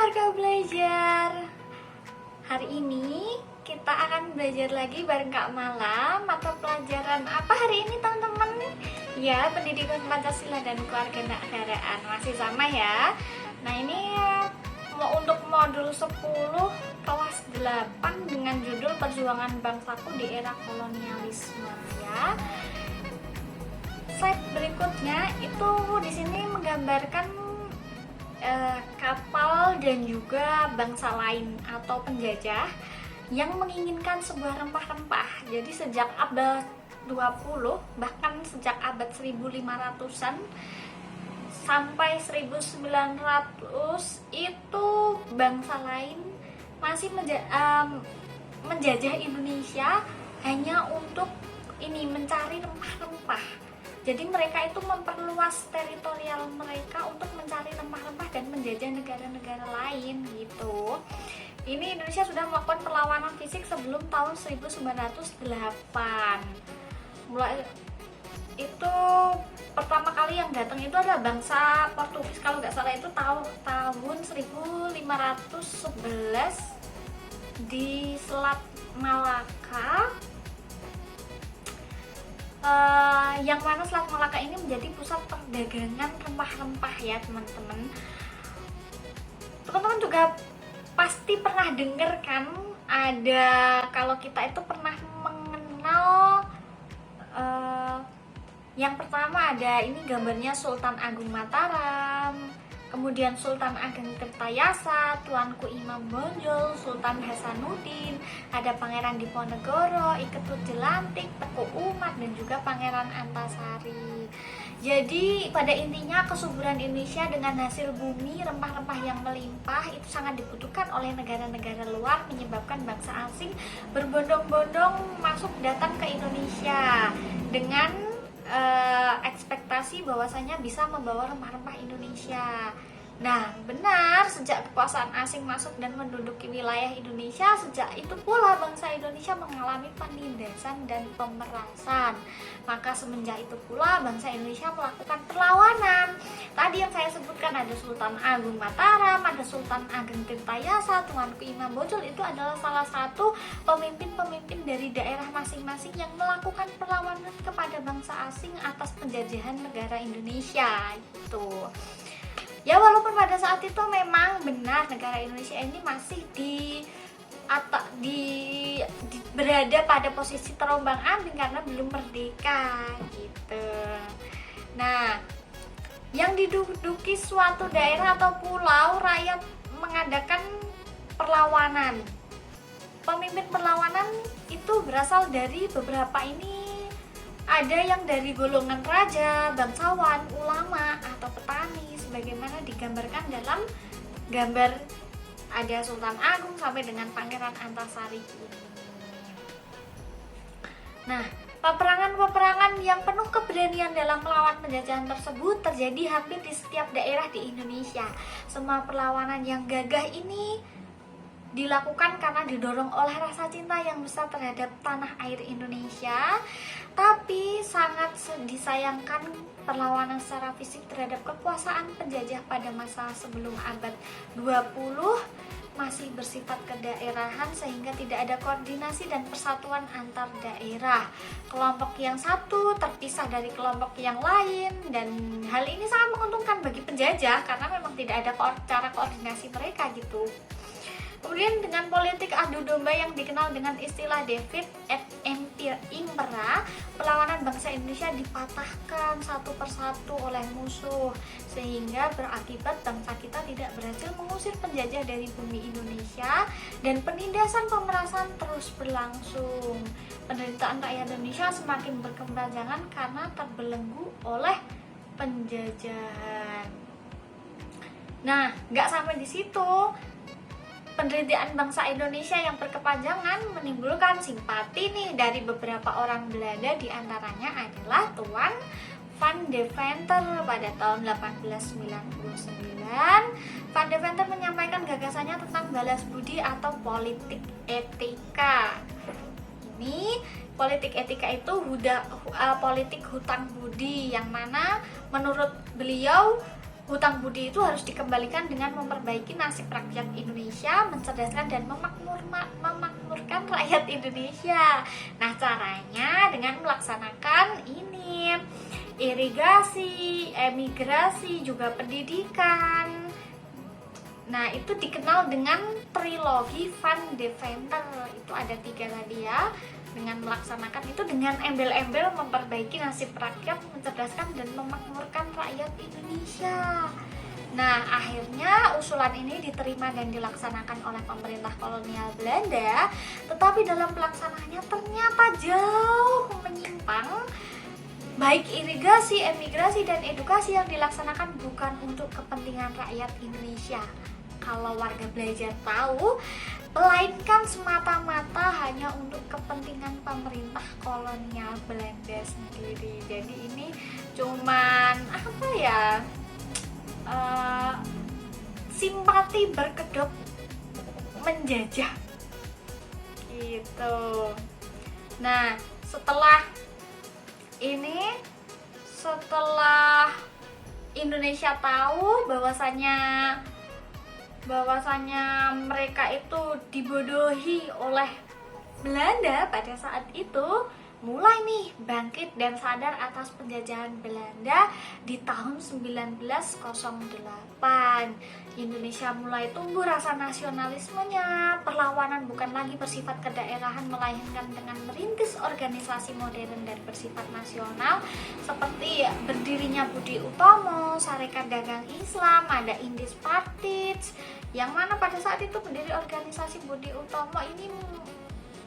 keluarga belajar. Hari ini kita akan belajar lagi bareng Kak Mala. Mata pelajaran apa hari ini teman-teman? Ya, pendidikan Pancasila dan kewarganegaraan. Masih sama ya. Nah, ini untuk modul 10 kelas 8 dengan judul Perjuangan Bangsaku di Era Kolonialisme ya. Slide berikutnya itu di sini menggambarkan kapal dan juga bangsa lain atau penjajah yang menginginkan sebuah rempah-rempah. Jadi sejak abad 20, bahkan sejak abad 1500-an sampai 1900 itu bangsa lain masih menjajah Indonesia hanya untuk mencari rempah-rempah. Jadi mereka itu memperluas teritorial mereka untuk mencari rempah-rempah dan menjajah negara-negara lain gitu. Ini Indonesia sudah melakukan perlawanan fisik sebelum tahun 1908. Mulai itu pertama kali yang datang itu adalah bangsa Portugis, kalau nggak salah itu tahun 1511 di Selat Malaka. Yang mana Selat Malaka ini menjadi pusat perdagangan rempah-rempah ya teman-teman. Teman-teman juga pasti pernah dengar kan, ada kalau kita itu pernah mengenal yang pertama ada ini gambarnya Sultan Agung Mataram, kemudian Sultan Ageng Tirtayasa, Tuanku Imam Bonjol, Sultan Hasanuddin, ada Pangeran Diponegoro, Iketut Jelantik, Teku Umar, dan juga Pangeran Antasari. Jadi pada intinya kesuburan Indonesia dengan hasil bumi, rempah-rempah yang melimpah itu sangat dibutuhkan oleh negara-negara luar, menyebabkan bangsa asing berbondong-bondong masuk datang ke Indonesia dengan ekspektasi bahwasanya bisa membawa rempah-rempah Indonesia. Nah, benar, sejak kekuasaan asing masuk dan menduduki wilayah Indonesia, sejak itu pula bangsa Indonesia mengalami penindasan dan pemerasan. Maka semenjak itu pula bangsa Indonesia melakukan perlawanan. Tadi yang saya sebutkan ada Sultan Agung Mataram, ada Sultan Ageng Tirtayasa, Tuanku Imam Bonjol, itu adalah salah satu pemimpin-pemimpin dari daerah masing-masing yang melakukan perlawanan kepada bangsa asing atas penjajahan negara Indonesia gitu. Ya, walaupun pada saat itu memang benar negara Indonesia ini masih berada pada posisi terombang-ambing karena belum merdeka gitu. Nah, yang diduduki suatu daerah atau pulau, rakyat mengadakan perlawanan. Pemimpin perlawanan itu berasal dari beberapa ini. Ada yang dari golongan raja, bangsawan, ulama, atau petani, sebagaimana digambarkan dalam gambar ada Sultan Agung sampai dengan Pangeran Antasari. Nah, peperangan-peperangan yang penuh keberanian dalam melawan penjajahan tersebut terjadi hampir di setiap daerah di Indonesia. Semua perlawanan yang gagah ini dilakukan karena didorong oleh rasa cinta yang besar terhadap tanah air Indonesia. Tapi sangat disayangkan perlawanan secara fisik terhadap kekuasaan penjajah pada masa sebelum abad 20 masih bersifat kedaerahan sehingga tidak ada koordinasi dan persatuan antar daerah. Kelompok yang satu terpisah dari kelompok yang lain, dan hal ini sangat menguntungkan bagi penjajah karena memang tidak ada cara koordinasi mereka gitu. Kemudian dengan politik adu domba yang dikenal dengan istilah David et Impera, perlawanan bangsa Indonesia dipatahkan satu persatu oleh musuh sehingga berakibat bangsa kita tidak berhasil mengusir penjajah dari bumi Indonesia, dan penindasan pemerasan terus berlangsung. Penderitaan rakyat Indonesia semakin berkepanjangan karena terbelenggu oleh penjajahan. Nah, nggak sampai di situ. Penderitaan bangsa Indonesia yang berkepanjangan menimbulkan simpati nih dari beberapa orang Belanda, diantaranya adalah Tuan Van Deventer pada tahun 1899. Van Deventer menyampaikan gagasannya tentang balas budi atau politik etika. Ini politik etika itu politik hutang budi, yang mana menurut beliau hutang budi itu harus dikembalikan dengan memperbaiki nasib rakyat Indonesia, mencerdaskan dan memakmurkan rakyat Indonesia. Nah, caranya dengan melaksanakan ini, irigasi, emigrasi, juga pendidikan. Nah, itu dikenal dengan trilogi Van Deventer. Itu ada 3 tadi ya. Dengan melaksanakan itu, dengan embel-embel memperbaiki nasib rakyat, mencerdaskan dan memakmurkan rakyat Indonesia. Nah, akhirnya usulan ini diterima dan dilaksanakan oleh pemerintah kolonial Belanda, tetapi dalam pelaksanaannya ternyata jauh menyimpang. Baik irigasi, emigrasi, dan edukasi yang dilaksanakan bukan untuk kepentingan rakyat Indonesia, kalau warga belajar tahu, melainkan semata-mata hanya untuk kepentingan pemerintah kolonial Belanda sendiri. Jadi ini cuman apa ya, simpati berkedok menjajah gitu. Nah, setelah Indonesia tahu bahwasanya mereka itu dibodohi oleh Belanda pada saat itu, mulai nih bangkit dan sadar atas penjajahan Belanda di tahun 1908. Indonesia mulai tumbuh rasa nasionalismenya. Perlawanan bukan lagi bersifat kedaerahan, melainkan dengan merintis organisasi modern dan bersifat nasional seperti berdirinya Budi Utomo, Sarekat Dagang Islam, ada Indis Partits, yang mana pada saat itu pendiri organisasi Budi Utomo ini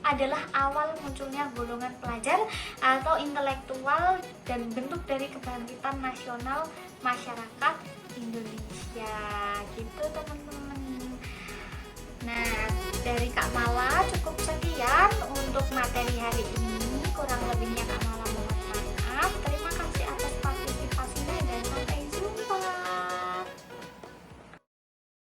adalah awal munculnya golongan pelajar atau intelektual dan bentuk dari kebangkitan nasional masyarakat Indonesia gitu teman-teman. Nah, dari Kak Mala cukup sekian untuk materi hari ini.